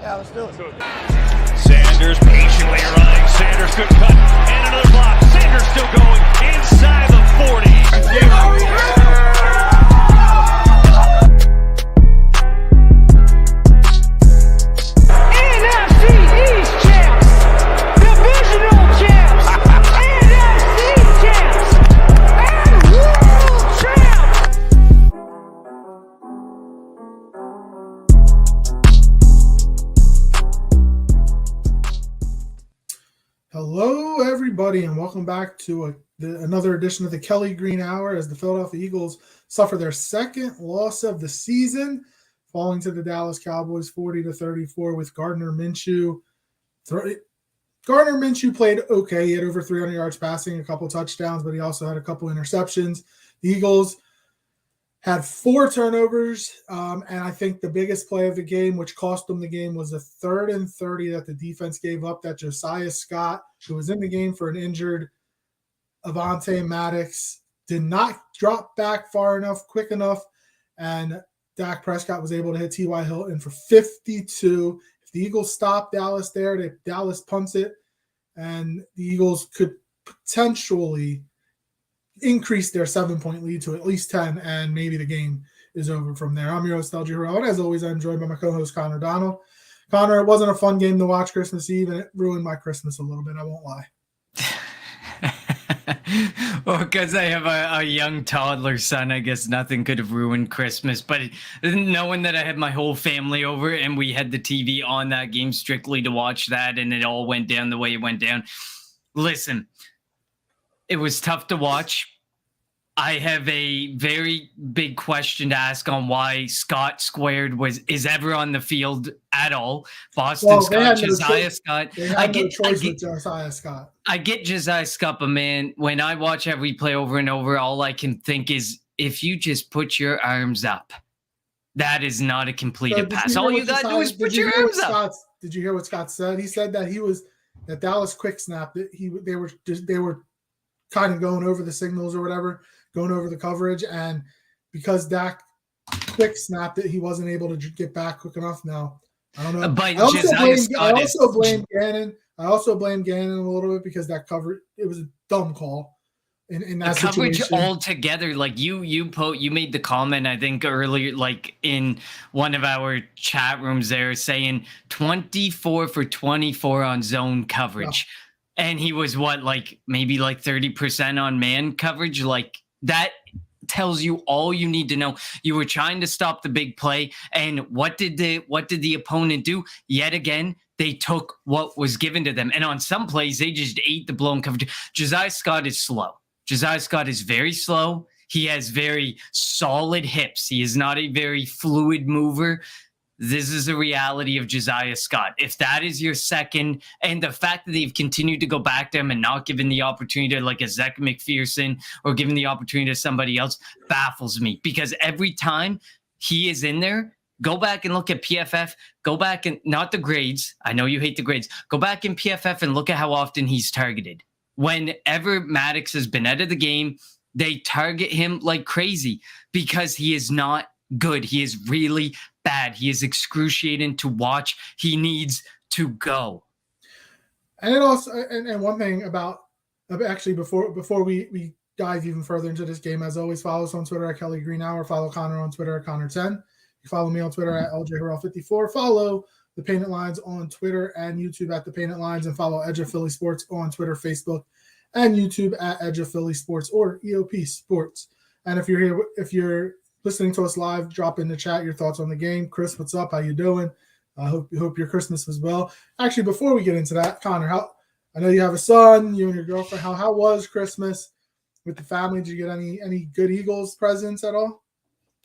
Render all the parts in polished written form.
Yeah, let's do it. Sanders patiently running. Sanders, good cut. And another block. Sanders still going inside the 40. NFC East champs, divisional champs, NFC champs, and world champs. Hello, everybody, and welcome back to another edition of the Kelly Green Hour as the Philadelphia Eagles suffer their second loss of the season, falling to the Dallas Cowboys 40-34 with Gardner Minshew. Gardner Minshew played okay. He had over 300 yards passing, a couple touchdowns, but he also had a couple interceptions. The Eagles had 4 turnovers, and I think the biggest play of the game, which cost them the game, was a 3rd and 30 that the defense gave up that Josiah Scott, who was in the game for an injured Avonte Maddox, did not drop back far enough, quick enough, and Dak Prescott was able to hit T.Y. Hilton for 52. If the Eagles stop Dallas there, Dallas punts it, and the Eagles could potentially increase their 7-point lead to at least 10, and maybe the game is over from there. I'm your host, LJ Harrell, and as always, I'm joined by my co-host, Connor Donald. Connor, it wasn't a fun game to watch Christmas Eve, and it ruined my Christmas a little bit, I won't lie. Well, because I have a young toddler son, I guess nothing could have ruined Christmas. But knowing that I had my whole family over and we had the TV on that game strictly to watch that, and it all went down the way it went down. Listen, it was tough to watch. I have a very big question to ask on why Scott Squared is ever on the field at all. Boston Scott, Josiah Scott. I get Josiah Scott. I get Josiah Scott, but man, when I watch every play over and over, all I can think is if you just put your arms up, that is not a completed pass. All you got to do is put your arms up. Did you hear what Scott said? He said that that Dallas quick snap that they were kind of going over the signals or whatever, going over the coverage, and because Dak quick snapped it, he wasn't able to get back quick enough. Now I don't know. But I also blame Gannon. I also blame Gannon a little bit because that coverage, it was a dumb call in that coverage situation. Altogether. Like you made the comment, I think earlier, like in one of our chat rooms there, saying 24 for 24 on zone coverage. Yeah. And he was maybe 30% on man coverage. Like that tells you all you need to know. You were trying to stop the big play. And what did the opponent do? Yet again, they took what was given to them. And on some plays, they just ate the blown coverage. Josiah Scott is slow. Josiah Scott is very slow. He has very solid hips. He is not a very fluid mover. This is the reality of Josiah Scott. If that is your second, and the fact that they've continued to go back to him and not given the opportunity to like a Zach McPherson or given the opportunity to somebody else baffles me, because every time he is in there, go back and look at PFF, go back and not the grades. I know you hate the grades. Go back in PFF and look at how often he's targeted. Whenever Maddox has been out of the game, they target him like crazy because he is not good. He is really bad. He is excruciating to watch. He needs to go. And it also, and one thing about actually before we dive even further into this game, as always, follow us on Twitter at Kelly Green Hour. Follow Connor on Twitter at Connor10. You follow me on Twitter at LJHarrell54. Follow the Painted Lines on Twitter and YouTube at the Painted Lines, and follow Edge of Philly Sports on Twitter, Facebook, and YouTube at Edge of Philly Sports or EOP Sports. And if you're listening to us live, drop in the chat your thoughts on the game. Chris, what's up? How you doing? I hope your Christmas was well. Actually, before we get into that, Connor, I know you have a son, you and your girlfriend. How was Christmas with the family? Did you get any good Eagles presents at all?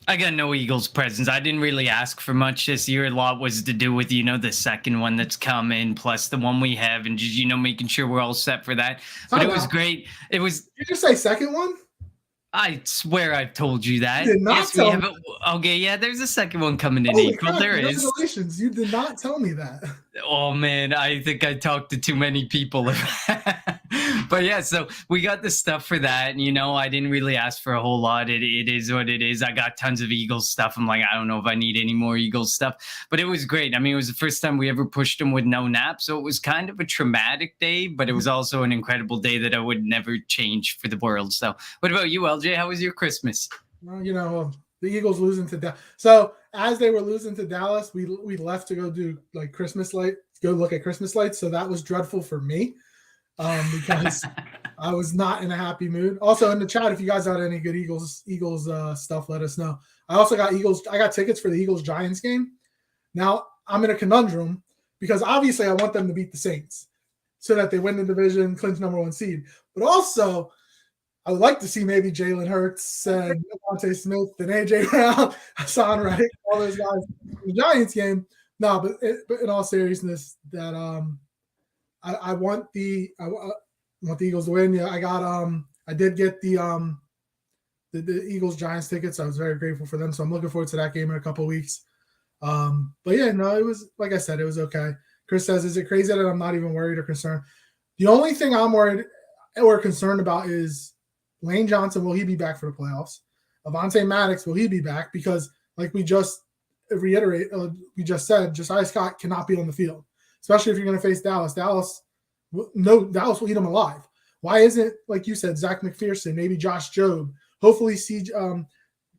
I got no Eagles presents. I didn't really ask for much this year. A lot was to do with, the second one that's coming, plus the one we have, and just, making sure we're all set for that. But it was great. It was. Did you just say second one? I swear I've told you that. You did not tell me. Okay, yeah, there's a second one coming in Holy April. Crap, there is. Congratulations. You did not tell me that. Oh, man, I think I talked to too many people. But yeah, so we got the stuff for that. And, I didn't really ask for a whole lot. It is what it is. I got tons of Eagles stuff. I'm like, I don't know if I need any more Eagles stuff, but it was great. I mean, it was the first time we ever pushed them with no nap. So it was kind of a traumatic day, but it was also an incredible day that I would never change for the world. So what about you, LJ? How was your Christmas? Well, the Eagles losing to Dallas. So as they were losing to Dallas, we left to go do like Christmas lights, go look at Christmas lights. So that was dreadful for me because I was not in a happy mood. Also in the chat, if you guys got any good Eagles stuff, let us know. I also got I got tickets for the Eagles Giants game. Now I'm in a conundrum because obviously I want them to beat the Saints so that they win the division, clinch #1 seed. But also I would like to see maybe Jalen Hurts and Devontae Smith and AJ Brown, Hassan Reddick, all those guys in the Giants game. No, but in all seriousness, that I want the Eagles to win. Yeah, I did get the Eagles Giants tickets. I was very grateful for them, so I'm looking forward to that game in a couple of weeks. But yeah, no, it was, like I said, it was okay. Chris says, "Is it crazy that I'm not even worried or concerned?" The only thing I'm worried or concerned about is Lane Johnson, will he be back for the playoffs? Avonte Maddox, will he be back? Because like we just said, Josiah Scott cannot be on the field, especially if you're going to face Dallas. Dallas will eat him alive. Why isn't, like you said, Zach McPherson, maybe Josh Jobe, hopefully see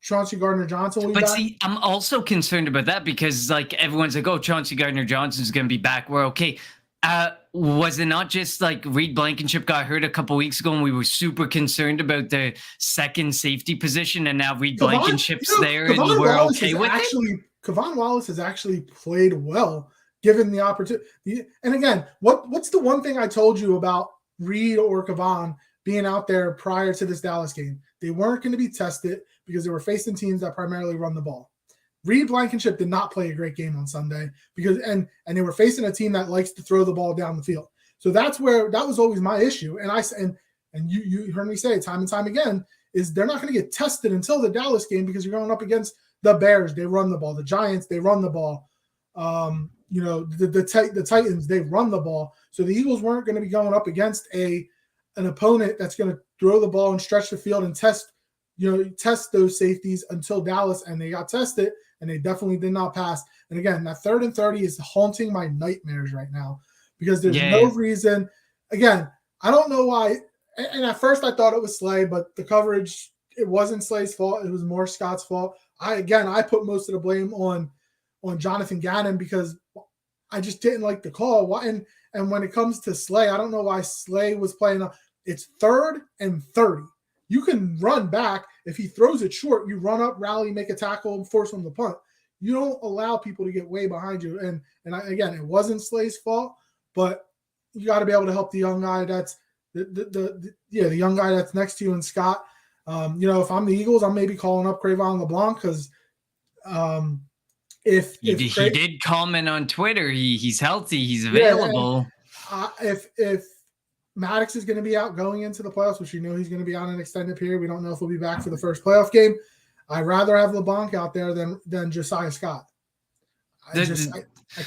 Chauncey Gardner-Johnson will be back? See, I'm also concerned about that because like everyone's like, oh, Chauncey Gardner-Johnson's going to be back. We're okay. Was it not just like Reed Blankenship got hurt a couple weeks ago and we were super concerned about the second safety position, and now Reed Blankenship's there and we're okay with it? Kevon Wallace has actually played well given the opportunity. And again, what's the one thing I told you about Reed or Kevon being out there prior to this Dallas game? They weren't going to be tested because they were facing teams that primarily run the ball. Reed Blankenship did not play a great game on Sunday because and they were facing a team that likes to throw the ball down the field. So that was always my issue. And you heard me say time and time again is they're not going to get tested until the Dallas game because you're going up against the Bears. They run the ball. The Giants, they run the ball. The Titans, they run the ball. So the Eagles weren't going to be going up against an opponent that's going to throw the ball and stretch the field and test those safeties until Dallas, and they got tested, and they definitely did not pass. And again, that 3rd and 30 is haunting my nightmares right now because there's no reason. Again, I don't know why. And at first I thought it was Slay, but the coverage, it wasn't Slay's fault. It was more Scott's fault. I put most of the blame on Jonathan Gannon because I just didn't like the call. And when it comes to Slay, I don't know why Slay was playing. It's 3rd and 30. You can run back. If he throws it short, you run up, rally, make a tackle, and force him to punt. You don't allow people to get way behind you. And again, it wasn't Slay's fault, but you got to be able to help the young guy that's the young guy that's next to you and Scott. If I'm the Eagles, I'm maybe calling up Cravon LeBlanc because he did comment on Twitter. He's healthy. He's available. If Maddox is going to be out going into the playoffs, which he's going to be on an extended period. We don't know if he'll be back for the first playoff game. I'd rather have LeBlanc out there than Josiah Scott. I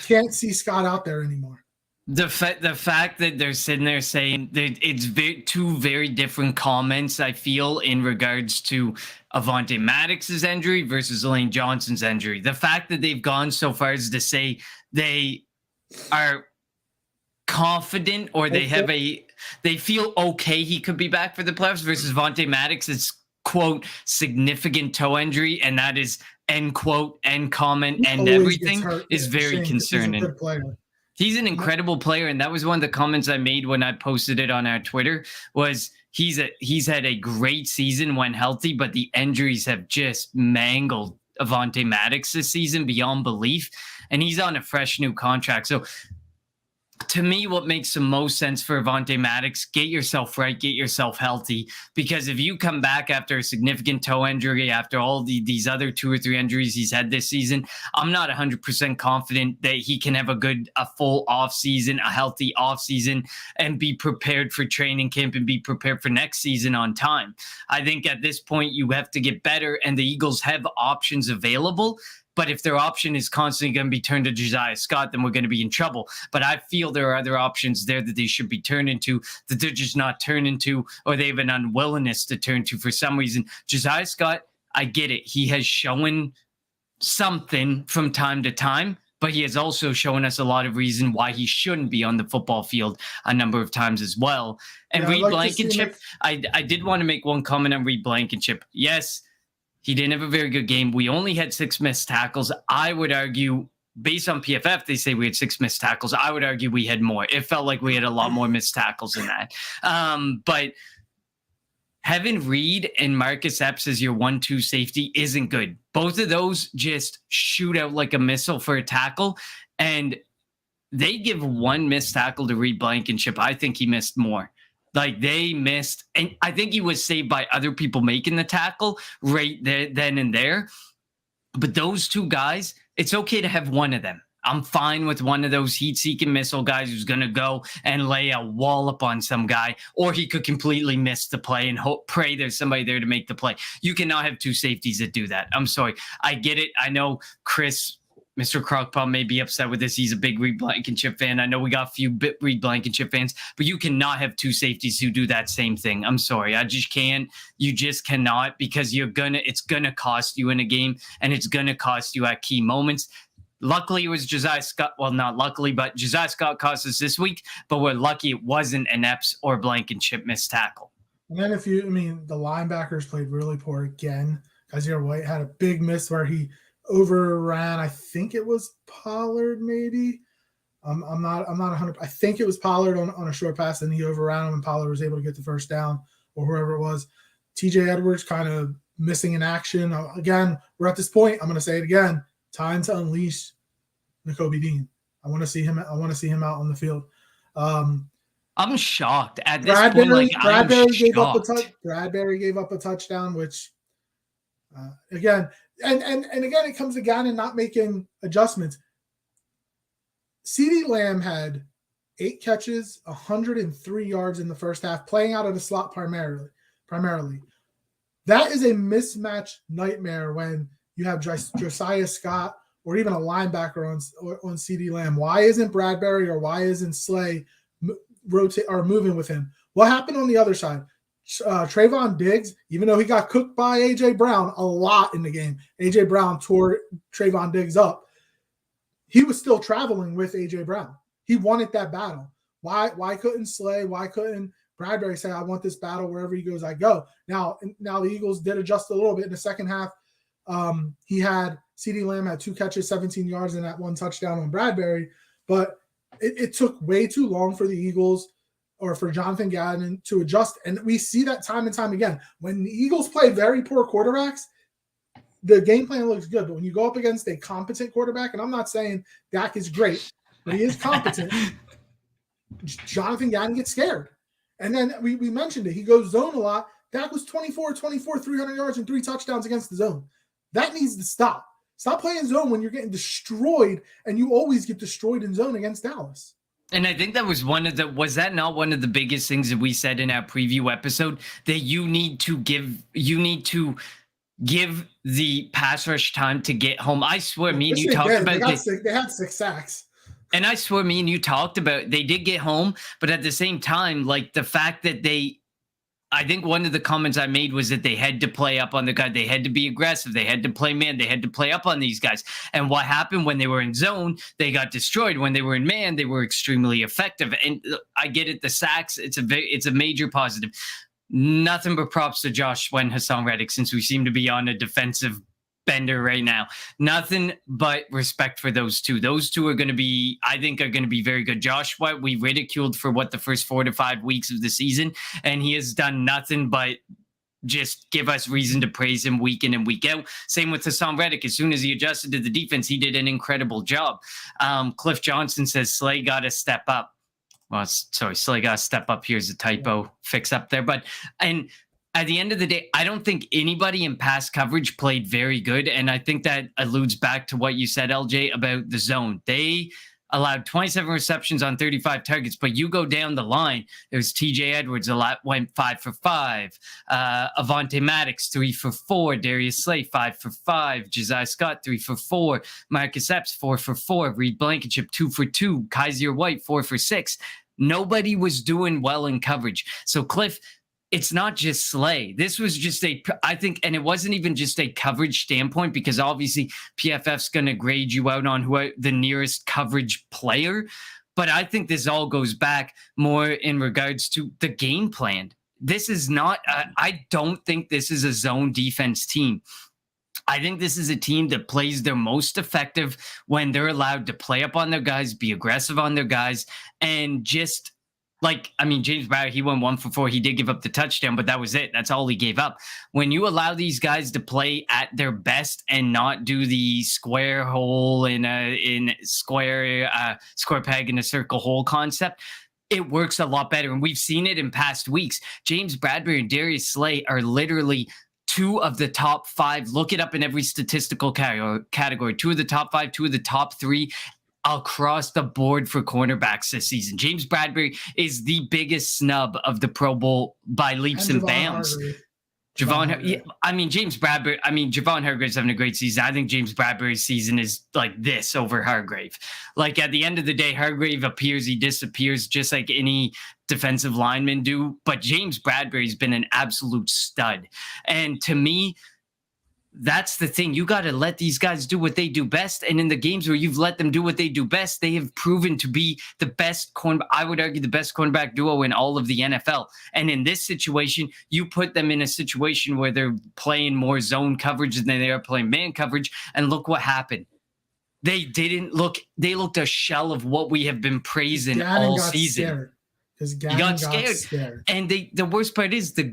can't see Scott out there anymore. The fact that they're sitting there saying that it's two very different comments, I feel, in regards to Avonte Maddox's injury versus Lane Johnson's injury. The fact that they've gone so far as to say they are confident or they feel okay he could be back for the playoffs versus Avonte Maddox's quote significant toe injury, and that is end quote, end comment, and everything is very concerning. He's a good player. He's an incredible player, and that was one of the comments I made when I posted it on our Twitter. Was he's had a great season when healthy, but the injuries have just mangled Avonte Maddox this season beyond belief, and he's on a fresh new contract. So to me, what makes the most sense for Avonte Maddox, get yourself right, get yourself healthy. Because if you come back after a significant toe injury, after all these other 2 or 3 injuries he's had this season, I'm not 100% confident that he can have a full offseason, a healthy offseason, and be prepared for training camp and be prepared for next season on time. I think at this point you have to get better, and the Eagles have options available. But if their option is constantly going to be turned to Josiah Scott, then we're going to be in trouble. But I feel there are other options there that they should be turned into, that they're just not turning to, or they have an unwillingness to turn to for some reason. Josiah Scott, I get it. He has shown something from time to time, but he has also shown us a lot of reason why he shouldn't be on the football field a number of times as well. And Reed Blankenship, I did want to make one comment on Reed Blankenship. Yes, he didn't have a very good game. We only had 6 missed tackles. I would argue, based on PFF, they say we had 6 missed tackles. I would argue we had more. It felt like we had a lot more missed tackles than that. But having Reed and Marcus Epps as your 1-2 safety isn't good. Both of those just shoot out like a missile for a tackle, and they give 1 missed tackle to Reed Blankenship. I think he missed more. Like, they missed, and I think he was saved by other people making the tackle right there, then and there. But those 2 guys, it's okay to have one of them. I'm fine with one of those heat-seeking missile guys who's going to go and lay a wallop on some guy, or he could completely miss the play and pray there's somebody there to make the play. You cannot have 2 safeties that do that. I'm sorry. I get it. I know Chris, Mr. Crockpaw, may be upset with this. He's a big Reed Blankenship fan. I know we got a few Reed Blankenship fans, but you cannot have 2 safeties who do that same thing. I'm sorry. I just can't. You just cannot, because it's going to cost you in a game, and it's going to cost you at key moments. Luckily, it was Josiah Scott. Well, not luckily, but Josiah Scott cost us this week, but we're lucky it wasn't an Epps or Blankenship missed tackle. And then the linebackers played really poor again. Kaiser White had a big miss where he overran, I think it was Pollard, maybe. I'm not 100. I think it was Pollard on a short pass, and he overran him, and Pollard was able to get the first down, or whoever it was. TJ Edwards kind of missing in action. Again, we're at this point. I'm going to say it again. Time to unleash Nakobe Dean. I want to see him. I want to see him out on the field. I'm shocked at this point. Like, Bradbury gave up a touchdown, which again, and again, it comes again and not making adjustments. CeeDee Lamb had 8 catches, 103 yards in the first half, playing out of the slot primarily. That is a mismatch nightmare when you have Josiah Scott or even a linebacker on CeeDee Lamb. Why isn't Bradbury or why isn't Slay moving with him? What happened on the other side? Trayvon Diggs, even though he got cooked by A.J. Brown a lot in the game, A.J. Brown tore Trayvon Diggs up. He was still traveling with A.J. Brown. He wanted that battle. Why couldn't Slay? Why couldn't Bradbury say, I want this battle wherever he goes, I go? Now the Eagles did adjust a little bit in the second half. CeeDee Lamb had 2 catches, 17 yards, and that 1 touchdown on Bradbury. But it took way too long for the Eagles or for Jonathan Gannon to adjust. And we see that time and time again. When the Eagles play very poor quarterbacks, the game plan looks good. But when you go up against a competent quarterback, and I'm not saying Dak is great, but he is competent, Jonathan Gannon gets scared. And then we mentioned it. He goes zone a lot. Dak was 24, 300 yards and 3 touchdowns against the zone. That needs to stop. Stop playing zone when you're getting destroyed, and you always get destroyed in zone against Dallas. And I think that was was that not one of the biggest things that we said in our preview episode, that you need to give the pass rush time to get home. I swear, me and you talked about they had 6 sacks. And I swear, me and you talked about they did get home, but at the same time, like the fact that I think one of the comments I made was that they had to play up on the guy. They had to be aggressive. They had to play man. They had to play up on these guys. And what happened when they were in zone, they got destroyed. When they were in man, they were extremely effective. And I get it. The sacks, it's a major positive. Nothing but props to Josh Sweat and Hassan Reddick, since we seem to be on a defensive bender right now. Nothing but respect for those two. Those two are going to be, I think, are going to be very good. Josh Sweat, we ridiculed for the first 4 to 5 weeks of the season, and he has done nothing but just give us reason to praise him week in and week out. Same with Hassan Reddick. As soon as he adjusted to the defense, he did an incredible job. Cliff Johnson says Slay got to step up. Well, sorry, Slay got to step up. Here's a typo fix up there. And at the end of the day, I don't think anybody in pass coverage played very good. And I think that alludes back to what you said, LJ, about the zone. They allowed 27 receptions on 35 targets. But you go down the line, there's TJ Edwards, went 5 for 5. Avonte Maddox, 3 for 4. Darius Slay, 5 for 5. Josiah Scott, 3 for 4. Marcus Epps, 4 for 4. Reed Blankenship, 2 for 2. Kaiser White, 4 for 6. Nobody was doing well in coverage. So, Cliff, it's not just Slay. This was just I think, and it wasn't even just a coverage standpoint, because obviously PFF's going to grade you out on who the nearest coverage player. But I think this all goes back more in regards to the game plan. This is not, I don't think this is a zone defense team. I think this is a team that plays their most effective when they're allowed to play up on their guys, be aggressive on their guys, and just James Bradbury, he went 1 for 4. He did give up the touchdown, but that was it. That's all he gave up. When you allow these guys to play at their best and not do the square hole in square peg in a circle hole concept, it works a lot better. And we've seen it in past weeks. James Bradbury and Darius Slay are literally 2 of the top 5. Look it up in every statistical category. 2 of the top 5, 2 of the top 3 across the board for cornerbacks this season. James Bradbury is the biggest snub of the Pro Bowl by leaps and bounds. Javon Hargrave's having a great season. I think James Bradbury's season is like this over Hargrave. Like, at the end of the day, Hargrave appears, he disappears, just like any defensive lineman do. But James Bradbury's been an absolute stud. And to me, that's the thing. You got to let these guys do what they do best. And in the games where you've let them do what they do best, they have proven to be the best I would argue the best cornerback duo in all of the NFL. And in this situation, you put them in a situation where they're playing more zone coverage than they are playing man coverage. And look what happened. They looked a shell of what we have been praising all season. Because Gannon got scared. And the worst part is the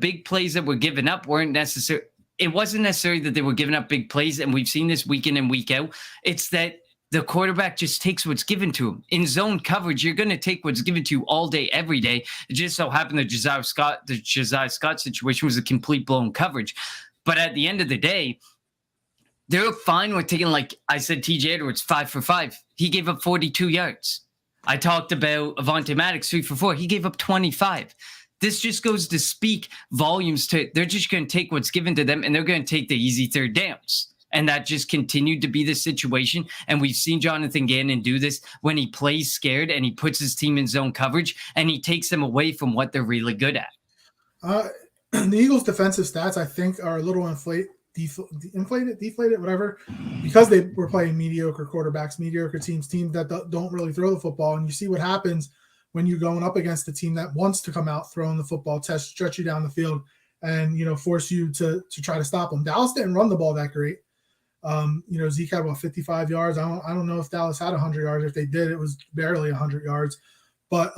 big plays that were given up weren't necessary. It wasn't necessarily that they were giving up big plays, and we've seen this week in and week out. It's that the quarterback just takes what's given to him. In zone coverage, you're going to take what's given to you all day, every day. It just so happened that the Josiah Scott situation was a complete blown coverage. But at the end of the day, they're fine with taking, like I said, TJ Edwards, 5 for 5. He gave up 42 yards. I talked about Avonte Maddox, 3 for 4. He gave up 25. This just goes to speak volumes to, they're just going to take what's given to them and they're going to take the easy third downs. And that just continued to be the situation. And we've seen Jonathan Gannon do this when he plays scared and he puts his team in zone coverage and he takes them away from what they're really good at. The Eagles' defensive stats, I think, are a little deflated, whatever, because they were playing mediocre quarterbacks, mediocre teams that don't really throw the football. And you see what happens when you're going up against a team that wants to come out throwing the football, stretch you down the field, and force you to try to stop them. Dallas didn't run the ball that great. Zeke had 55 yards. I don't know if Dallas had 100 yards. If they did, it was barely 100 yards. But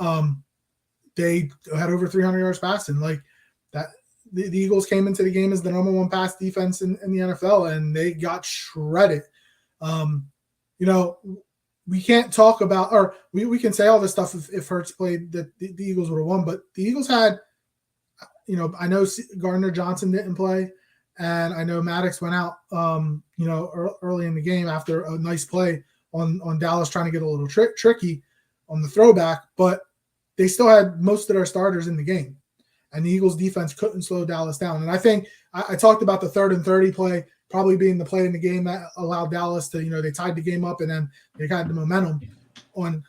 they had over 300 yards passing. Like that, the Eagles came into the game as the number 1 pass defense in the NFL, and they got shredded. We can't talk about, or we can say all this stuff if Hurts played, that the Eagles would have won, but the Eagles had, I know Gardner Johnson didn't play, and I know Maddox went out, early in the game after a nice play on Dallas trying to get a little tricky on the throwback, but they still had most of their starters in the game, and the Eagles defense couldn't slow Dallas down. And I think I talked about the 3rd and 30 play probably being the play in the game that allowed Dallas to, they tied the game up and then they got the momentum. On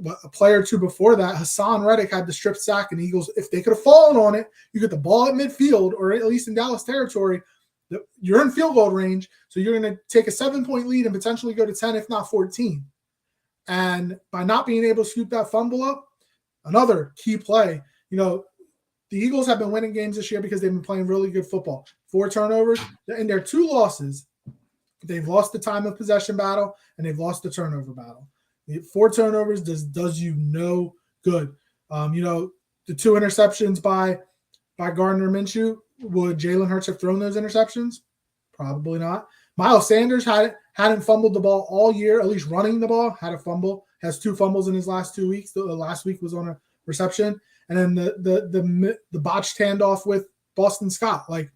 a play or two before that, Hassan Reddick had the strip sack, and the Eagles, if they could have fallen on it, you get the ball at midfield or at least in Dallas territory, you're in field goal range, so you're going to take a 7-point lead and potentially go to 10, if not 14. And by not being able to scoop that fumble up, another key play, the Eagles have been winning games this year because they've been playing really good football. 4 turnovers. In their 2 losses, they've lost the time of possession battle and they've lost the turnover battle. 4 turnovers does you no good. The 2 interceptions by Gardner Minshew, would Jalen Hurts have thrown those interceptions? Probably not. Miles Sanders hadn't fumbled the ball all year, at least running the ball, had a fumble, has 2 fumbles in his last 2 weeks. The last week was on a reception. And then the botched handoff with Boston Scott. Like,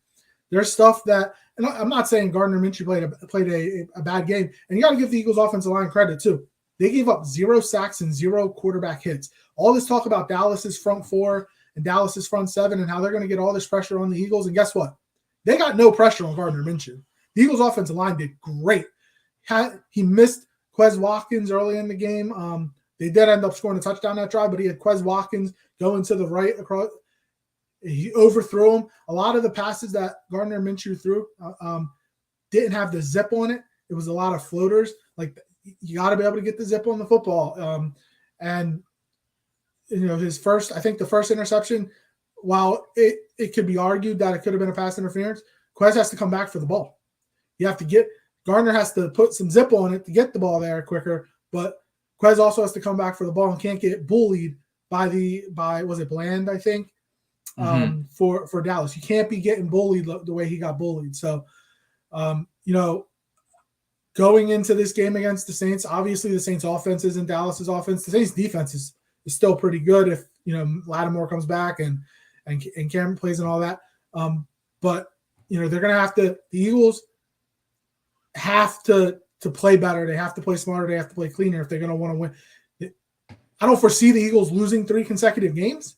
there's stuff that, and I'm not saying Gardner Minshew played a bad game. And you got to give the Eagles offensive line credit too. They gave up 0 sacks and 0 quarterback hits. All this talk about Dallas's front four and Dallas's front seven and how they're going to get all this pressure on the Eagles. And guess what? They got no pressure on Gardner Minshew. The Eagles' offensive line did great. He missed Quez Watkins early in the game. They did end up scoring a touchdown that drive, but he had Quez Watkins going to the right across. He overthrew him. A lot of the passes that Gardner Minshew threw didn't have the zip on it. It was a lot of floaters. Like, you got to be able to get the zip on the football. And his first, I think the first interception, while it could be argued that it could have been a pass interference, Quez has to come back for the ball. Gardner has to put some zip on it to get the ball there quicker, but Quez also has to come back for the ball and can't get bullied by was it Bland, I think, for Dallas. You can't be getting bullied the way he got bullied. So, going into this game against the Saints, obviously the Saints offense isn't Dallas's offense. The Saints defense is still pretty good if, Lattimore comes back and Cameron plays and all that. But, they're going to have to – the Eagles have to play better. They have to play smarter. They have to play cleaner if they're going to want to win. I don't foresee the Eagles losing 3 consecutive games.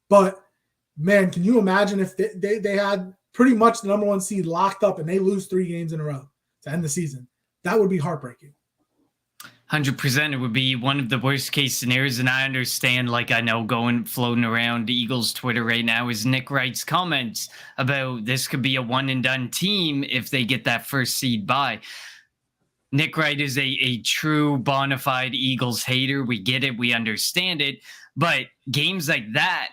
But, man, can you imagine if they had pretty much the number 1 seed locked up and they lose 3 games in a row to end the season? That would be heartbreaking. 100%. It would be one of the worst case scenarios. And I understand, I know floating around Eagles Twitter right now is Nick Wright's comments about this could be a one and done team if they get that first seed bye. Nick Wright is a true bona fide Eagles hater. We get it. We understand it. But games like that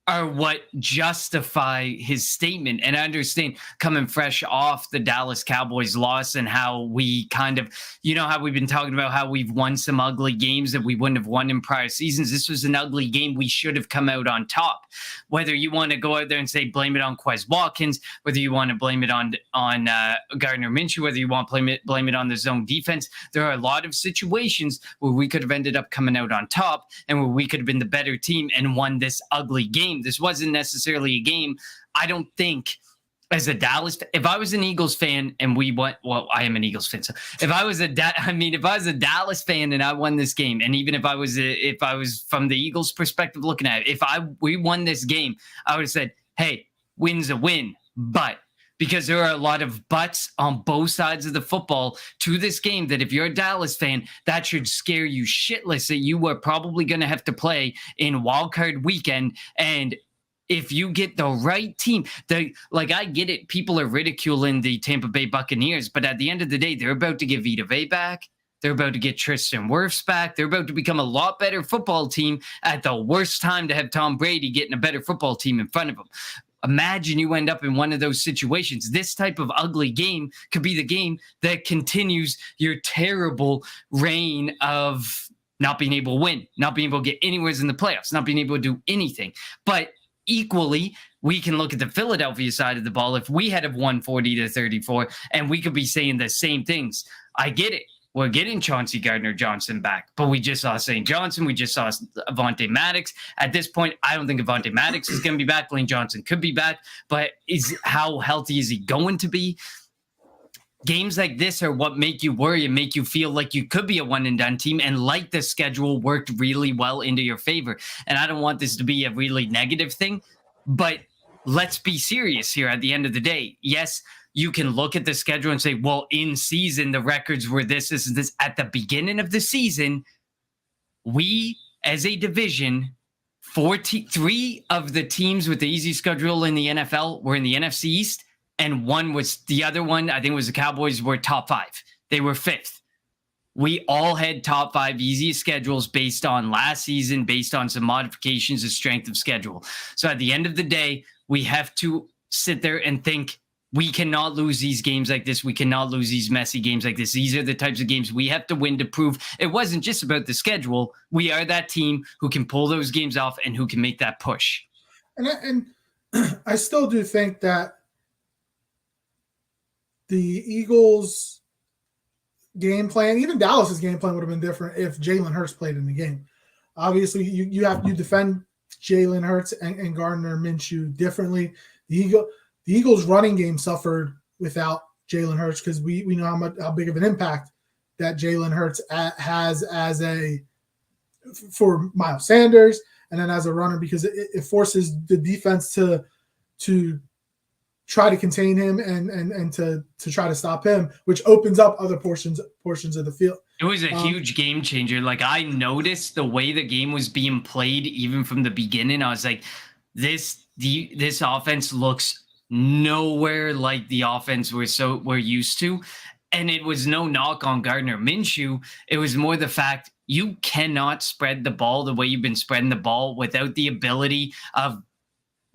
are what justify his statement. And I understand coming fresh off the Dallas Cowboys loss and how we kind of, how we've been talking about how we've won some ugly games that we wouldn't have won in prior seasons. This was an ugly game. We should have come out on top. Whether you want to go out there and say, blame it on Quez Watkins, whether you want to blame it on Gardner Minshew, whether you want to blame it on the zone defense, there are a lot of situations where we could have ended up coming out on top and where we could have been the better team and won this ugly game. This wasn't necessarily a game. I don't think as a Dallas, if I was an Eagles fan and we won, well, I am an Eagles fan. So if I was a Dallas fan and I won this game, and even if I was from the Eagles perspective looking at it, we won this game, I would have said, hey, win's a win. But because there are a lot of buts on both sides of the football to this game that if you're a Dallas fan, that should scare you shitless that you are probably going to have to play in wildcard weekend. And if you get the right team, I get it. People are ridiculing the Tampa Bay Buccaneers, but at the end of the day, they're about to get Vita Vea back. They're about to get Tristan Wirfs back. They're about to become a lot better football team at the worst time to have Tom Brady getting a better football team in front of him. Imagine you end up in one of those situations. This type of ugly game could be the game that continues your terrible reign of not being able to win, not being able to get anywhere in the playoffs, not being able to do anything. But equally, we can look at the Philadelphia side of the ball. If we had won 40-34, and we could be saying the same things. I get it. We're getting Chauncey Gardner-Johnson back, but we just saw St. Johnson. We just saw Avonte Maddox. At this point, I don't think Avonte Maddox is going to be back. Lane Johnson could be back, but how healthy is he going to be? Games like this are what make you worry and make you feel like you could be a one-and-done team, and like the schedule worked really well into your favor. And I don't want this to be a really negative thing, but let's be serious here at the end of the day. Yes, you can look at the schedule and say, well, in season, the records were this, and this. At the beginning of the season, we, as a division, 3 of the teams with the easy schedule in the NFL were in the NFC East, and the other one, I think it was the Cowboys, were top 5. They were 5th. We all had top 5 easiest schedules based on last season, based on some modifications of strength of schedule. So at the end of the day, we have to sit there and think, we cannot lose these games like this. We cannot lose these messy games like this. These are the types of games we have to win to prove it wasn't just about the schedule. We are that team who can pull those games off and who can make that push. And I still do think that the Eagles' game plan, even Dallas's game plan, would have been different if Jalen Hurts played in the game. Obviously, you defend Jalen Hurts and Gardner Minshew differently. The Eagles' running game suffered without Jalen Hurts because we know how big of an impact that Jalen Hurts has for Miles Sanders and then as a runner, because it forces the defense to try to contain him and to try to stop him, which opens up other portions of the field. It was a huge game changer. Like, I noticed the way the game was being played even from the beginning. I was like, this offense looks nowhere like the offense we're used to. And it was no knock on Gardner Minshew. It was more the fact you cannot spread the ball the way you've been spreading the ball without the ability of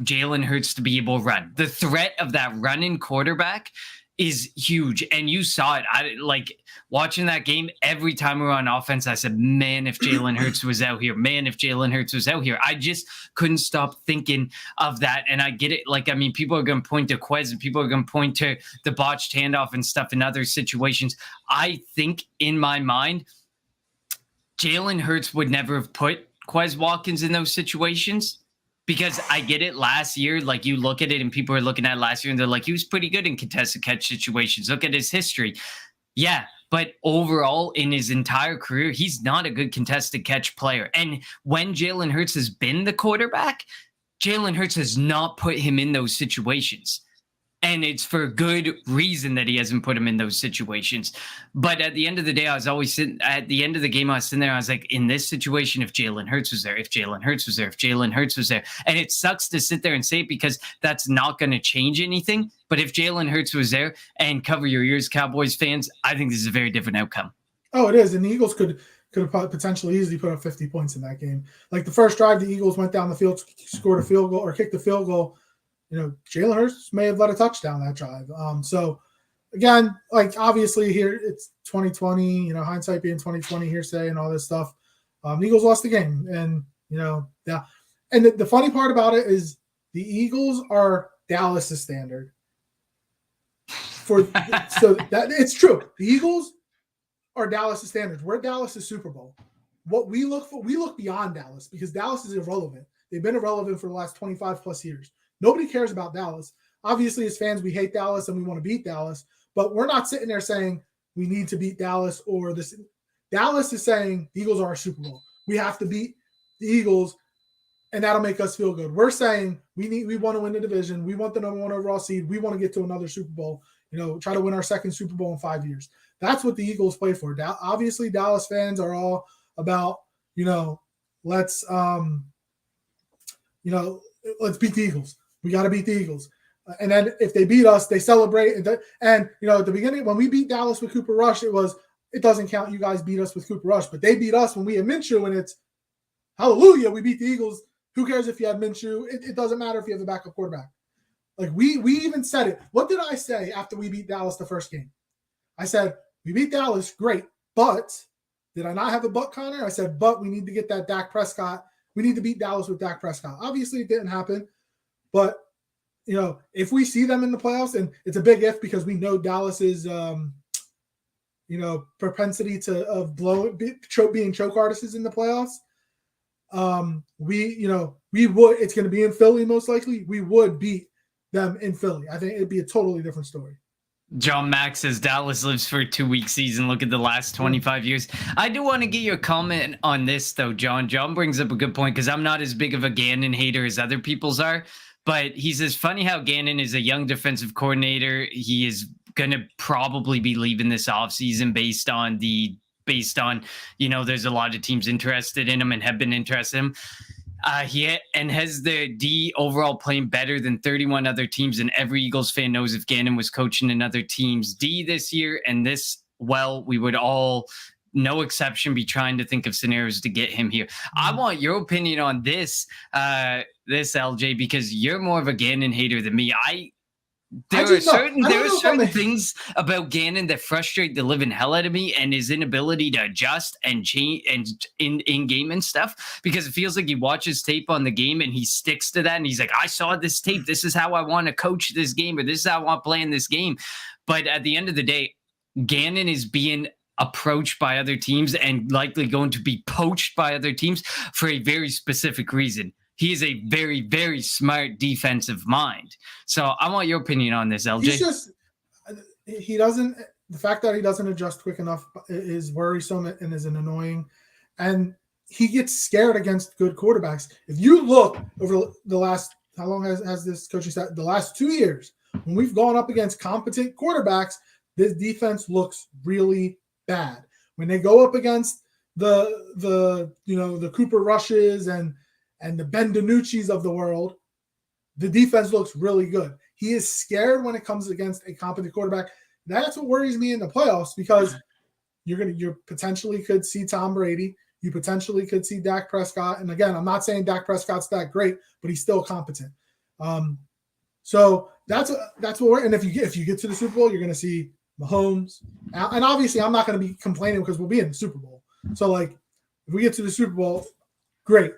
Jalen Hurts to be able to run. The threat of that running quarterback is huge. And you saw it. I like watching that game. Every time we were on offense, I said, man, if Jalen Hurts was out here, I just couldn't stop thinking of that. And I get it. Like, I mean, people are going to point to Quez and people are going to point to the botched handoff and stuff in other situations. I think in my mind, Jalen Hurts would never have put Quez Watkins in those situations. Because I get it last year, like you look at it and people are looking at last year and they're like, he was pretty good in contested catch situations. Look at his history. Yeah, but overall in his entire career, he's not a good contested catch player. And when Jalen Hurts has been the quarterback, Jalen Hurts has not put him in those situations. And it's for good reason that he hasn't put him in those situations. But at the end of the day, I was always sitting at the end of the game. I was sitting there. I was like, in this situation, if Jalen Hurts was there, and it sucks to sit there and say it because that's not going to change anything. But if Jalen Hurts was there, and cover your ears, Cowboys fans, I think this is a very different outcome. Oh, it is. And the Eagles could have potentially easily put up 50 points in that game. Like the first drive, the Eagles went down the field, scored a field goal or kicked the field goal. You know, Jalen Hurts may have let a touchdown that drive. So, again, like obviously here it's 2020. You know, hindsight being 2020, hearsay and all this stuff. The Eagles lost the game, and you know, yeah. And the funny part about it is the Eagles are Dallas's standard. So that it's true. The Eagles are Dallas's standards. We're Dallas's Super Bowl. What we look for, we look beyond Dallas because Dallas is irrelevant. They've been irrelevant for the last 25 plus years. Nobody cares about Dallas. Obviously, as fans, we hate Dallas and we want to beat Dallas, but we're not sitting there saying we need to beat Dallas or this. Dallas is saying the Eagles are our Super Bowl. We have to beat the Eagles, and that'll make us feel good. We're saying we want to win the division. We want the number one overall seed. We want to get to another Super Bowl. You know, try to win our second Super Bowl in 5 years. That's what the Eagles play for. Obviously, Dallas fans are all about, you know, let's beat the Eagles. We got to beat the Eagles. And then if they beat us, they celebrate. And you know, at the beginning, when we beat Dallas with Cooper Rush, it doesn't count. You guys beat us with Cooper Rush, but they beat us when we had Minshew, and it's hallelujah. We beat the Eagles. Who cares if you have Minshew? It doesn't matter if you have a backup quarterback. Like we even said it. What did I say after we beat Dallas the first game? I said, we beat Dallas, great. But did I not have a but, Connor? I said, but we need to get that Dak Prescott. We need to beat Dallas with Dak Prescott. Obviously, it didn't happen. But, you know, if we see them in the playoffs, and it's a big if because we know Dallas's, propensity being choke artists in the playoffs. It's going to be in Philly most likely. We would beat them in Philly. I think it'd be a totally different story. John Mack says Dallas lives for a 2-week season. Look at the last 25 years. I do want to get your comment on this, though, John. John brings up a good point because I'm not as big of a Gannon hater as other people's are. But he says, funny how Gannon is a young defensive coordinator. He is going to probably be leaving this offseason based on, you know, there's a lot of teams interested in him and have been interested in him. And has the D overall playing better than 31 other teams, and every Eagles fan knows if Gannon was coaching another team's D this year and this well, we would all, no exception, be trying to think of scenarios to get him here. I want your opinion on this, LJ, because you're more of a Gannon hater than me. There are certain things about Gannon that frustrate the living hell out of me, and his inability to adjust and change and in game and stuff, because it feels like he watches tape on the game and he sticks to that. And he's like, I saw this tape. This is how I want to coach this game, or this is how I want to play in this game. But at the end of the day, Gannon is being approached by other teams and likely going to be poached by other teams for a very specific reason. He is a very, very smart defensive mind. So I want your opinion on this, LJ. He doesn't, the fact that he doesn't adjust quick enough is worrisome and is an annoying. And he gets scared against good quarterbacks. If you look over the last, how long has this coaching staff? The last 2 years, when we've gone up against competent quarterbacks, this defense looks really bad. When they go up against the Cooper Rushes and the Ben DiNucci's of the world, the defense looks really good. He is scared when it comes against a competent quarterback. That's what worries me in the playoffs, because you potentially could see Tom Brady. You potentially could see Dak Prescott. And again, I'm not saying Dak Prescott's that great, but he's still competent. So that's what we're, and if you get to the Super Bowl, you're going to see Mahomes. And obviously I'm not going to be complaining because we'll be in the Super Bowl. So like if we get to the Super Bowl, great.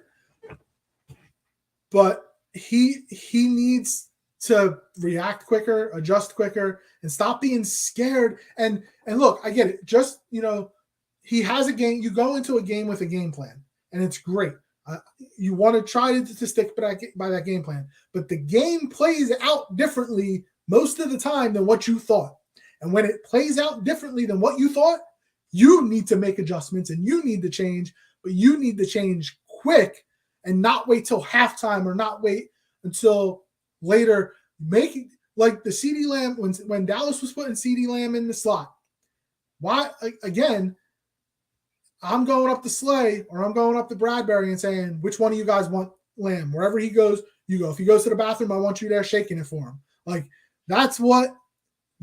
But he needs to react quicker, adjust quicker, and stop being scared. And look, I get it. Just, he has a game. You go into a game with a game plan, and it's great. You want to try to stick by that game plan. But the game plays out differently most of the time than what you thought. And when it plays out differently than what you thought, you need to make adjustments and you need to change, but you need to change quick and not wait till halftime or not wait until later. Making like the CeeDee Lamb, when Dallas was putting CeeDee Lamb in the slot. Why, again, I'm going up to Slay or I'm going up to Bradbury and saying, which one of you guys want Lamb? Wherever he goes, you go. If he goes to the bathroom, I want you there shaking it for him. Like that's what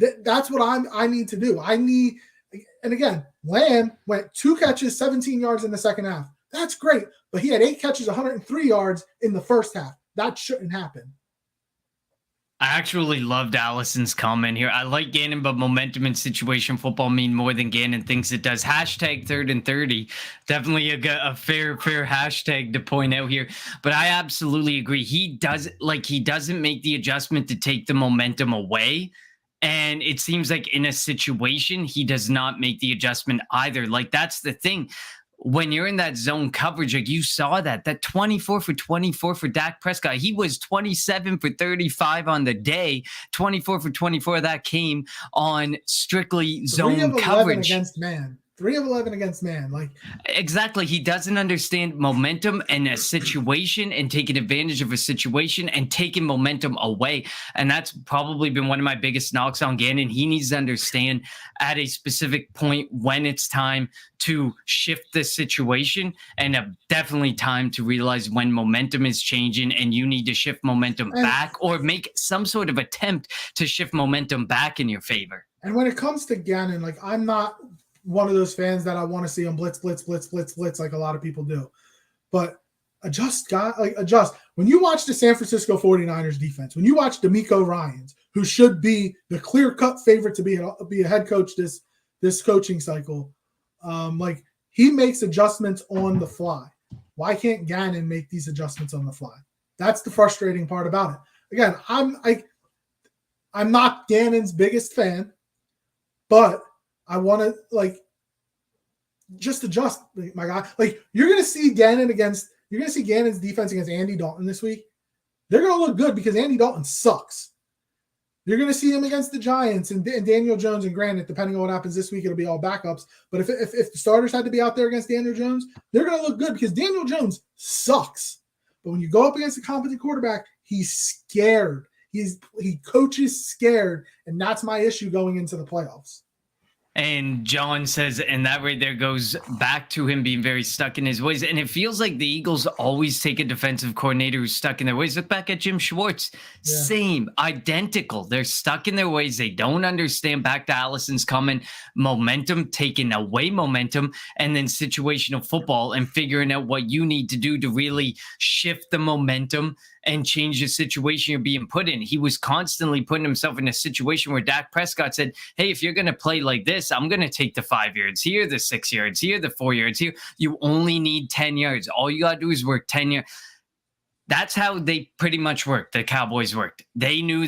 I need to do. And again, Lamb went 2 catches, 17 yards in the second half. That's great. But he had 8 catches, 103 yards in the first half. That shouldn't happen. I actually loved Allison's comment here. I like Gannon, but momentum and situation football mean more than Gannon thinks it does. Hashtag 3rd and 30. Definitely a fair hashtag to point out here. But I absolutely agree. He doesn't make the adjustment to take the momentum away. And it seems like in a situation, he does not make the adjustment either. Like that's the thing. When you're in that zone coverage, like you saw that 24 for 24 for Dak Prescott, he was 27 for 35 on the day. 24 for 24 that came on strictly zone coverage against man. 3 of 11 against man. Like exactly. He doesn't understand momentum and a situation and taking advantage of a situation and taking momentum away. And that's probably been one of my biggest knocks on Gannon. He needs to understand at a specific point when it's time to shift the situation and definitely time to realize when momentum is changing and you need to shift momentum back or make some sort of attempt to shift momentum back in your favor. And when it comes to Gannon, like I'm not one of those fans that I want to see him blitz like a lot of people do. But adjust. When you watch the San Francisco 49ers defense, when you watch D'Amico Ryans, who should be the clear-cut favorite to be a head coach this coaching cycle, like he makes adjustments on the fly. Why can't Gannon make these adjustments on the fly? That's the frustrating part about it. Again, I'm not Gannon's biggest fan, but I want to just adjust, my guy. Like you're gonna see Gannon's defense against Andy Dalton this week. They're gonna look good because Andy Dalton sucks. You're gonna see him against the Giants and Daniel Jones, and granted, depending on what happens this week, it'll be all backups. But if the starters had to be out there against Daniel Jones, they're gonna look good because Daniel Jones sucks. But when you go up against a competent quarterback, he's scared. He coaches scared, and that's my issue going into the playoffs. And John says, and that right there goes back to him being very stuck in his ways. And it feels like the Eagles always take a defensive coordinator who's stuck in their ways. Look back at Jim Schwartz. Yeah. Same, identical. They're stuck in their ways. They don't understand, back to Allison's comment, momentum, taking away momentum, and then situational football and figuring out what you need to do to really shift the momentum and change the situation you're being put in. He was constantly putting himself in a situation where Dak Prescott said, hey, if you're going to play like this, I'm going to take the 5 yards here, the 6 yards here, the 4 yards here. You only need 10 yards. All you got to do is work 10 yards. that's how they pretty much worked. The Cowboys worked. They knew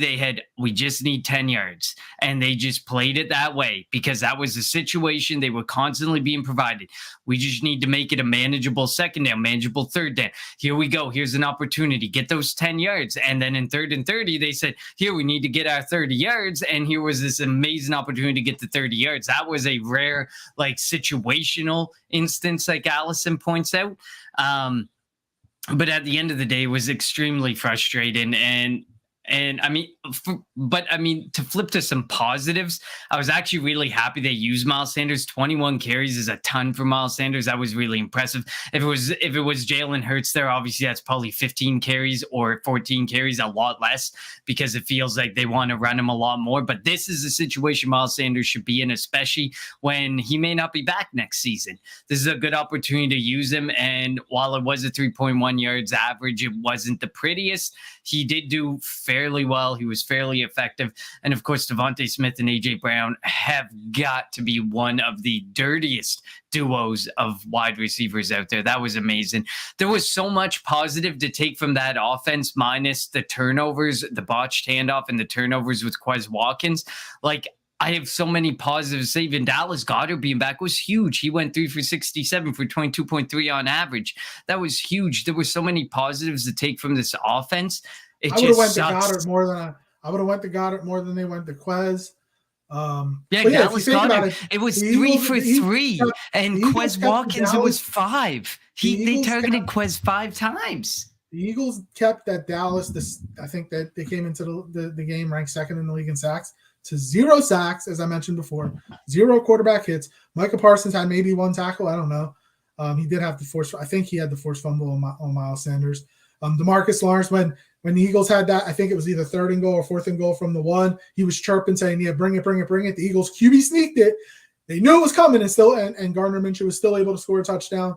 we just need 10 yards. And they just played it that way because that was the situation they were constantly being provided. We just need to make it a manageable second down, manageable third down. Here we go. Here's an opportunity. Get those 10 yards. And then in 3rd and 30, they said, here, we need to get our 30 yards. And here was this amazing opportunity to get the 30 yards. That was a rare, like, situational instance, like Allison points out. But at the end of the day, it was extremely frustrating. And I mean, to flip to some positives, I was actually really happy they used Miles Sanders. 21 carries is a ton for Miles Sanders. That was really impressive. If it was Jalen Hurts there, obviously that's probably 15 carries or 14 carries, a lot less, because it feels like they want to run him a lot more. But this is a situation Miles Sanders should be in, especially when he may not be back next season. This is a good opportunity to use him. And while it was a 3.1 yards average, it wasn't the prettiest. He did do fairly well. He was fairly effective. And of course, Devontae Smith and AJ Brown have got to be one of the dirtiest duos of wide receivers out there. That was amazing. There was so much positive to take from that offense, minus the turnovers, the botched handoff and the turnovers with Quez Watkins. Like, I have so many positives. Even Dallas Goedert being back was huge. He went 3 for 67 for 22.3 on average. That was huge. There were so many positives to take from this offense. I would have went to Goedert more than they went to Quez. Dallas Goedert. It was 3 for 3, and Quez Watkins, it was 5. They targeted Quez 5 times. The Eagles kept that Dallas. I think that they came into the game ranked 2nd in the league in sacks, to 0 sacks, as I mentioned before, 0 quarterback hits. Micah Parsons had maybe 1 tackle. I don't know. He did have the force. I think he had the forced fumble on Miles Sanders. DeMarcus Lawrence, when the Eagles had that, I think it was either 3rd and goal or 4th and goal from the 1. He was chirping, saying, "Yeah, bring it, bring it, bring it." The Eagles QB sneaked it. They knew it was coming, and Gardner Minshew was still able to score a touchdown.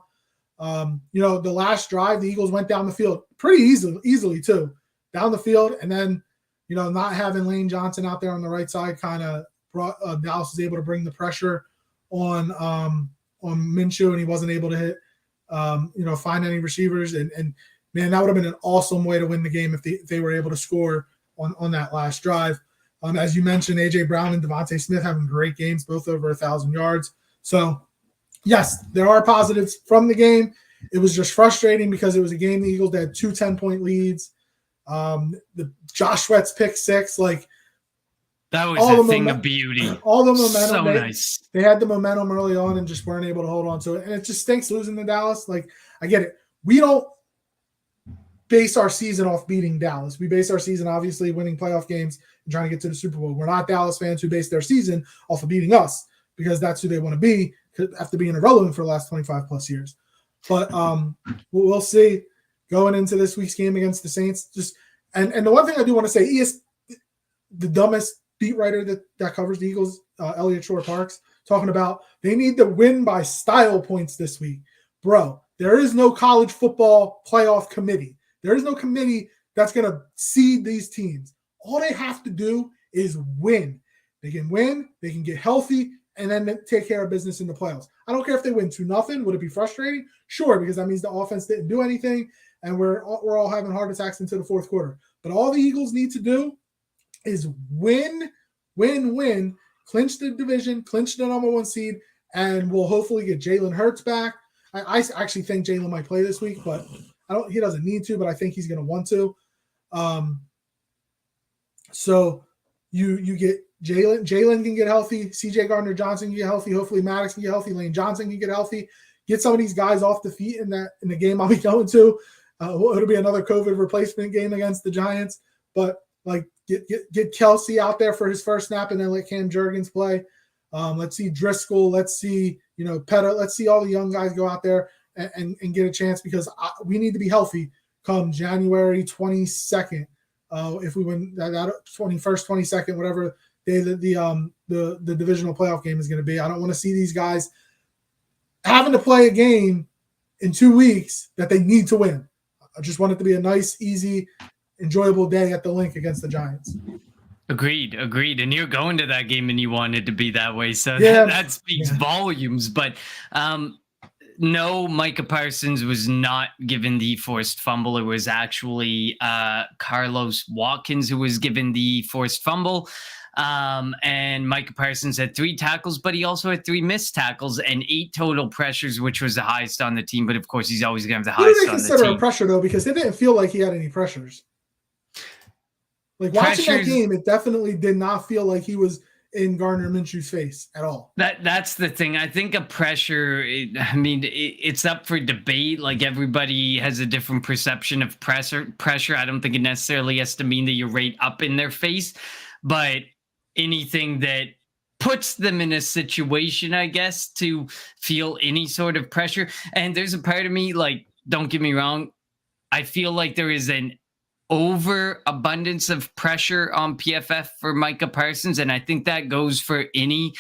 The last drive, the Eagles went down the field pretty easily too, down the field, and then, not having Lane Johnson out there on the right side kind of brought Dallas was able to bring the pressure on Minshew, and he wasn't able to hit, find any receivers. And man, that would have been an awesome way to win the game if they were able to score on that last drive. As you mentioned, AJ Brown and Devontae Smith having great games, both over 1,000 yards. So yes, there are positives from the game. It was just frustrating because it was a game the Eagles had 2 10-point leads. The Josh Sweat's pick 6, like, that was a thing of beauty. All the momentum. So nice. They had the momentum early on and just weren't able to hold on to it. And it just stinks losing to Dallas. Like, I get it. We don't base our season off beating Dallas. We base our season, obviously, winning playoff games and trying to get to the Super Bowl. We're not Dallas fans who base their season off of beating us because that's who they want to be after being irrelevant for the last 25 plus years. But we'll see going into this week's game against the Saints. And the one thing I do want to say is the dumbest beat writer that covers the Eagles, Elliot Shore-Parks, talking about they need to win by style points this week. Bro, there is no college football playoff committee. There is no committee that's going to seed these teams. All they have to do is win. They can win, they can get healthy, and then take care of business in the playoffs. I don't care if they win 2-0. Would it be frustrating? Sure, because that means the offense didn't do anything, and we're all having heart attacks into the 4th quarter. But all the Eagles need to do is win, clinch the division, clinch the number 1 seed, and we'll hopefully get Jalen Hurts back. I actually think Jalen might play this week, but he doesn't need to, but I think he's going to want to. So you get Jalen can get healthy. CJ Gardner-Johnson can get healthy. Hopefully Maddox can get healthy. Lane Johnson can get healthy. Get some of these guys off the feet in the game I'll be going to. It'll be another COVID replacement game against the Giants, but like get Kelsey out there for his first snap and then let Cam Jurgens play. Let's see Driscoll. Let's see, Petta. Let's see all the young guys go out there and get a chance because we need to be healthy come January 22nd. If we win that 21st, 22nd, whatever day the divisional playoff game is going to be. I don't want to see these guys having to play a game in 2 weeks that they need to win. I just want it to be a nice, easy, enjoyable day at the Link against the Giants. Agreed. And you're going to that game and you want it to be that way. So yeah, that speaks volumes. But no, Micah Parsons was not given the forced fumble. It was actually Carlos Watkins who was given the forced fumble. And Micah Parsons had 3 tackles, but he also had 3 missed tackles and 8 total pressures, which was the highest on the team. But of course, he's always going to have the What do highest they on the consider team. a pressure, though? Because it didn't feel like he had any pressures. Like, watching that game, it definitely did not feel like he was in Gardner Minshew's face at all. That's the thing. I think a pressure, it's up for debate. Like, everybody has a different perception of pressure. I don't think it necessarily has to mean that you're right up in their face, but anything that puts them in a situation, I guess, to feel any sort of pressure. And there's a part of me, like, don't get me wrong, I feel like there is an overabundance of pressure on PFF for Micah Parsons, and I think that goes for any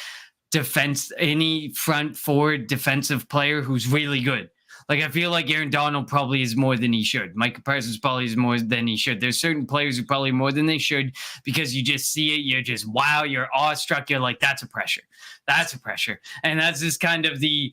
front forward defensive player who's really good. Like, I feel like Aaron Donald probably is more than he should. Micah Parsons probably is more than he should. There's certain players who probably more than they should, because you just see it, you're just, wow, you're awestruck, you're like, that's a pressure. And that's just kind of the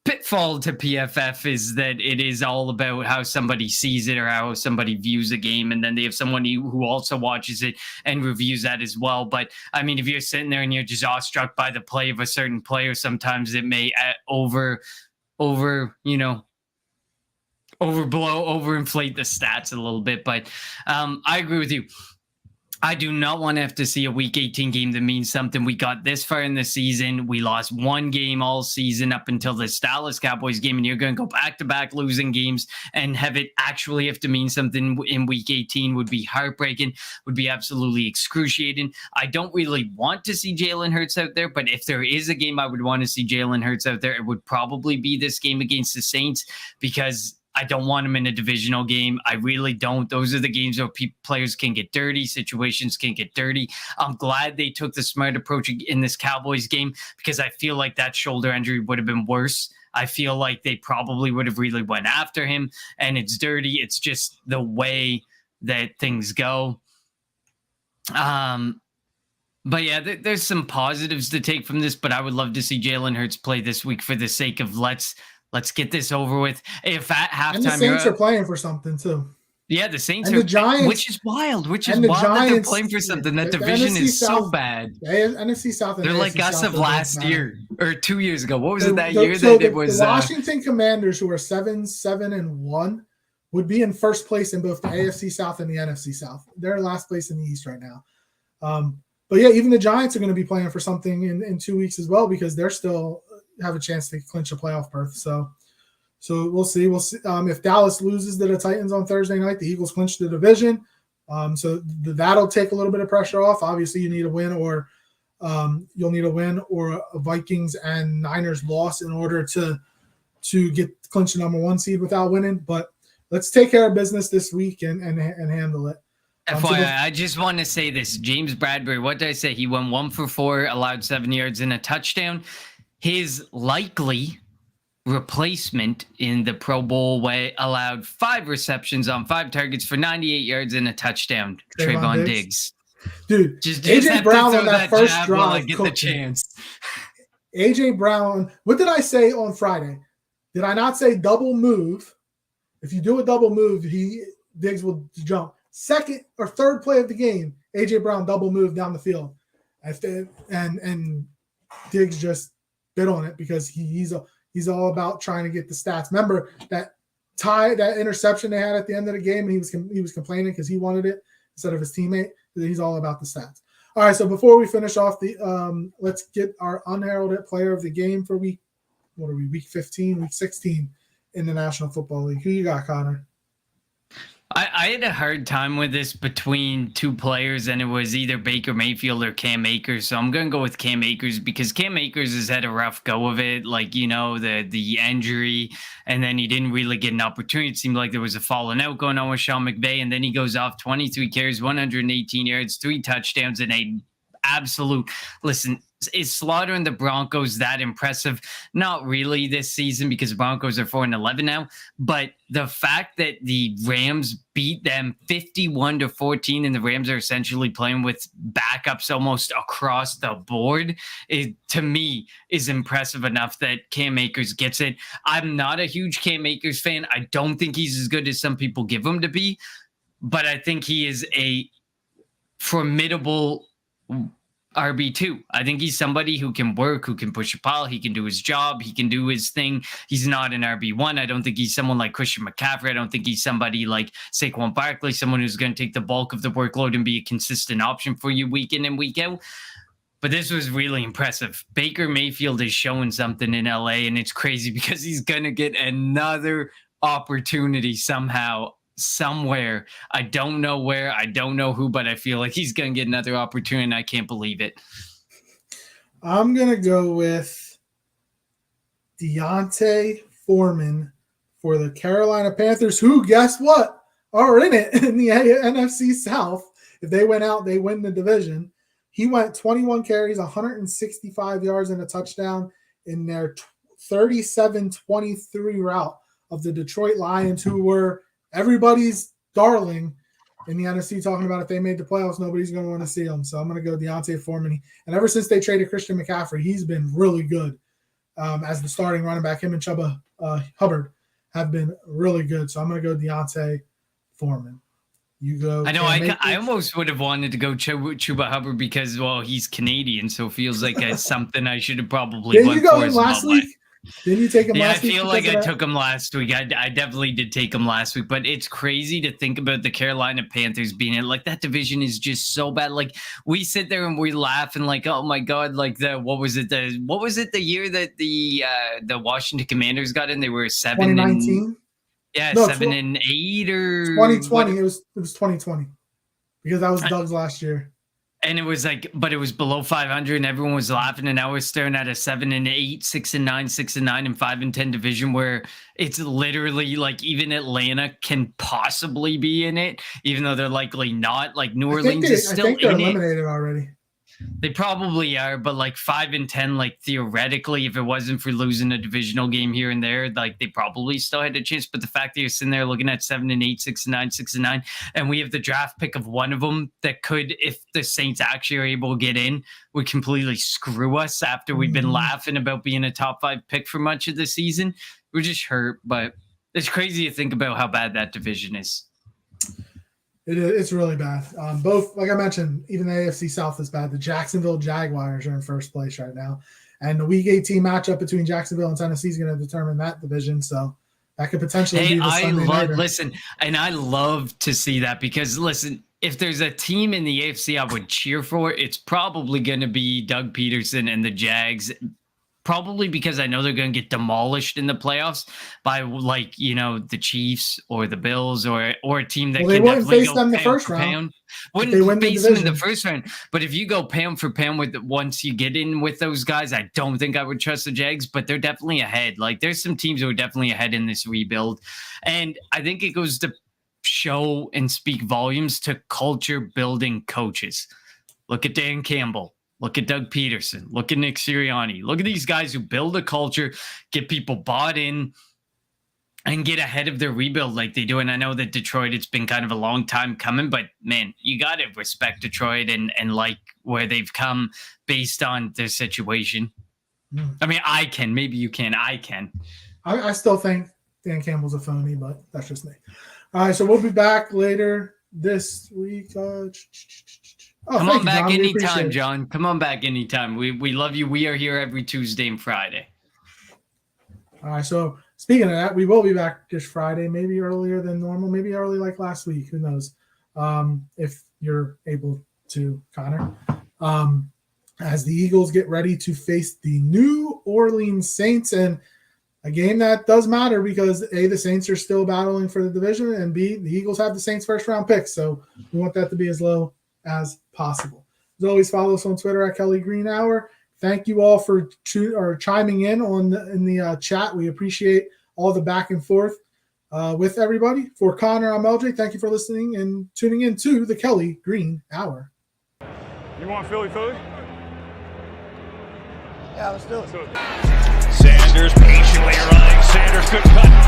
pitfall to PFF, is that it is all about how somebody sees it or how somebody views a game, and then they have someone who also watches it and reviews that as well. But I mean, if you're sitting there and you're just awestruck by the play of a certain player, sometimes it may overinflate the stats a little bit. But I agree with you. I do not want to have to see a Week 18 game that means something. We got this far in the season. We lost 1 game all season up until this Dallas Cowboys game, and you're going to go back-to-back losing games and have it actually have to mean something in Week 18 would be heartbreaking, would be absolutely excruciating. I don't really want to see Jalen Hurts out there, but if there is a game I would want to see Jalen Hurts out there, it would probably be this game against the Saints, because I don't want him in a divisional game. I really don't. Those are the games where players can get dirty, situations can get dirty. I'm glad they took the smart approach in this Cowboys game, because I feel like that shoulder injury would have been worse. I feel like they probably would have really went after him, and it's dirty. It's just the way that things go. But yeah, there's some positives to take from this, but I would love to see Jalen Hurts play this week for the sake of let's get this over with. If at halftime, and the Saints are playing for something too. Yeah, the Saints and are, the Giants, which is wild. That they're playing for something. That division is so bad. NFC South. They're like us of last year or 2 years ago. What was it that year that it was? The Washington Commanders, who are 7-7-1, would be in first place in both the AFC South and the NFC South. They're last place in the East right now. But yeah, even the Giants are going to be playing for something in 2 weeks as well, because they're still have a chance to clinch a playoff berth. So we'll see. If Dallas loses to the Titans on Thursday night, the Eagles clinch the division. So that'll take a little bit of pressure off. Obviously, you need a win, or you'll need a win or a Vikings and Niners loss in order to get clinch the number 1 seed without winning. But let's take care of business this week and handle it. FYI, I just want to say this. James Bradbury, what did I say? He went 1 for 4, allowed 7 yards and a touchdown. His likely replacement in the Pro Bowl way allowed 5 receptions on 5 targets for 98 yards and a touchdown. Trayvon Diggs. Dude, just AJ Brown on that first drive. I get the chance. AJ Brown, what did I say on Friday? Did I not say double move? If you do a double move, Diggs will jump. Second or third play of the game, AJ Brown double move down the field. And Diggs just bit on it, because he's all about trying to get the stats. Remember that interception they had at the end of the game, and he was complaining because he wanted it instead of his teammate. He's all about the stats. All right, so before we finish off let's get our unheralded player of the game for week 15, week 16 in the National Football League. Who you got, Connor? I had a hard time with this between 2 players, and it was either Baker Mayfield or Cam Akers. So I'm going to go with Cam Akers, because Cam Akers has had a rough go of it. Like, the injury, and then he didn't really get an opportunity. It seemed like there was a falling out going on with Sean McVay, and then he goes off 23 carries, 118 yards, 3 touchdowns, and a absolute, listen, Is slaughtering the Broncos that impressive? Not really this season because the Broncos are 4-11 now. But the fact that the Rams beat them 51-14, and the Rams are essentially playing with backups almost across the board, to me is impressive enough that Cam Akers gets it. I'm not a huge Cam Akers fan. I don't think he's as good as some people give him to be, but I think he is a formidable RB2. I think he's somebody who can work, who can push a pile, he can do his job, he can do his thing. He's not an RB1. I don't think he's someone like Christian McCaffrey. I don't think he's somebody like Saquon Barkley, someone who's going to take the bulk of the workload and be a consistent option for you week in and week out. But this was really impressive. Baker Mayfield is showing something in LA, and it's crazy because he's going to get another opportunity somehow, somewhere. I don't know where, I don't know who, but I feel like he's going to get another opportunity, and I can't believe it. I'm going to go with Deontay Foreman for the Carolina Panthers, who, guess what, are in it in the NFC South. If they went out, they win the division. He went 21 carries, 165 yards, and a touchdown in their 37-23 rout of the Detroit Lions, who were everybody's darling in the NFC, talking about if they made the playoffs, nobody's going to want to see them. So I'm going to go Deontay Foreman. And ever since they traded Christian McCaffrey, he's been really good as the starting running back. Him and Chuba Hubbard have been really good. So I'm going to go Deontay Foreman. You go. I know. I almost would have wanted to go Chuba Hubbard because, well, he's Canadian, so it feels like it's something I should have probably. Didn't you go in last week? Didn't you take him last week? I feel like I took him last week. I definitely did take him last week, but it's crazy to think about the Carolina Panthers being in. Like, that division is just so bad. Like, we sit there and we laugh and like, oh my God, like what was it the year that the Washington Commanders got in? They were 2019. Yeah, no, 7-8 or 2020. It was 2020 because that was Doug's last year. And it was like, but it was below 500, and everyone was laughing. And now we're staring at a 7-8, 6-9, 6-9, and 5-10 division where it's literally like even Atlanta can possibly be in it, even though they're likely not. Like New Orleans is still in it. I think they're eliminated already. They probably are, but like 5-10, like theoretically, if it wasn't for losing a divisional game here and there, like they probably still had a chance. But the fact that you're sitting there looking at 7-8, 6-9, 6-9, and we have the draft pick of one of them that could, if the Saints actually are able to get in, would completely screw us after we've been laughing about being a top 5 pick for much of the season. We're just hurt, but it's crazy to think about how bad that division is. It's really bad. Both, like I mentioned, even the AFC South is bad. The Jacksonville Jaguars are in first place right now. And the Week 18 matchup between Jacksonville and Tennessee is going to determine that division. So that could potentially be the Sunday nighter. Listen, and I love to see that because, listen, if there's a team in the AFC I would cheer for, it's probably going to be Doug Peterson and the Jags. Probably because I know they're going to get demolished in the playoffs by, like, you know, the Chiefs or the Bills or a team that can definitely face them the first round. Wouldn't face them in the first round. But if you go pound for pound with once you get in with those guys, I don't think I would trust the Jags, but they're definitely ahead. Like, there's some teams who are definitely ahead in this rebuild. And I think it goes to show and speak volumes to culture building coaches. Look at Dan Campbell. Look at Doug Peterson. Look at Nick Sirianni. Look at these guys who build a culture, get people bought in, and get ahead of their rebuild like they do. And I know that Detroit, it's been kind of a long time coming, but man, you got to respect Detroit and like where they've come based on their situation. I mean, I can. Maybe you can. I can. I still think Dan Campbell's a phony, but that's just me. All right, so we'll be back later this week. Come on back anytime, John. Come on back anytime. We love you. We are here every Tuesday and Friday. All right. So speaking of that, we will be back this Friday, maybe earlier than normal, maybe early like last week. Who knows? If you're able to, Connor. As the Eagles get ready to face the New Orleans Saints, and a game that does matter because A, the Saints are still battling for the division, and B, the Eagles have the Saints first round pick. So we want that to be as low as possible. As always, follow us on Twitter at Kelly Green Hour. Thank you all for chiming in in the chat. We appreciate all the back and forth with everybody. For Connor, I'm LJ. Thank you for listening and tuning in to the Kelly Green Hour. You want Philly food? Yeah, let's do it. Sanders patiently running. Sanders, good cut.